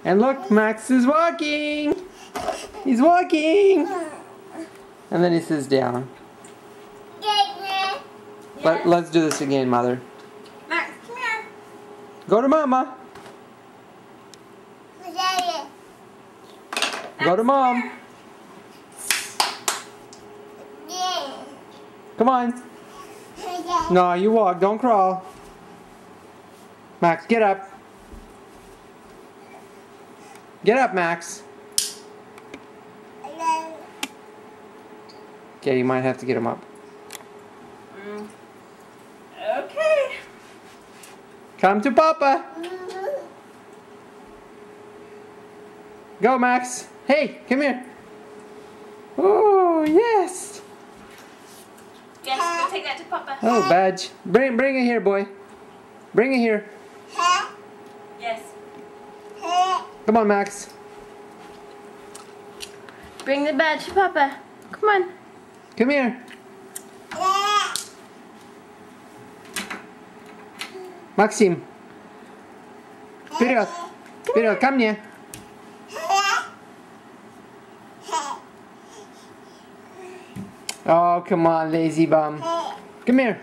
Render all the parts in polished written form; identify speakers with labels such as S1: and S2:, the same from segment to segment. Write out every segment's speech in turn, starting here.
S1: And look, Max is walking. He's walking. And then he sits down. Let's do this again, Mother.
S2: Max, come here.
S1: Go to Mama. Go to Mom. Come on. No, you walk. Don't crawl. Max, get up. Get up, Max. Okay, you might have to get him up.
S2: Okay.
S1: Come to Papa. Go, Max. Hey, come here. Oh, yes.
S2: Yes, go take that to Papa.
S1: Oh, badge. Bring it here, boy. Bring it here.
S2: Yes.
S1: Come on, Max.
S2: Bring the badge to Papa. Come on.
S1: Come here. Максим. Вперед. Вперед, ко мне. Oh, come on, lazy bum. Come here.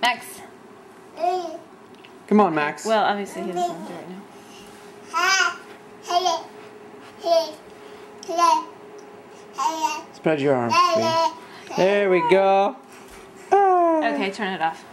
S2: Max.
S1: Come on, Max.
S2: Well, obviously he doesn't want to do it now.
S1: Spread your arms. There we go. Ah.
S2: Okay, turn it off.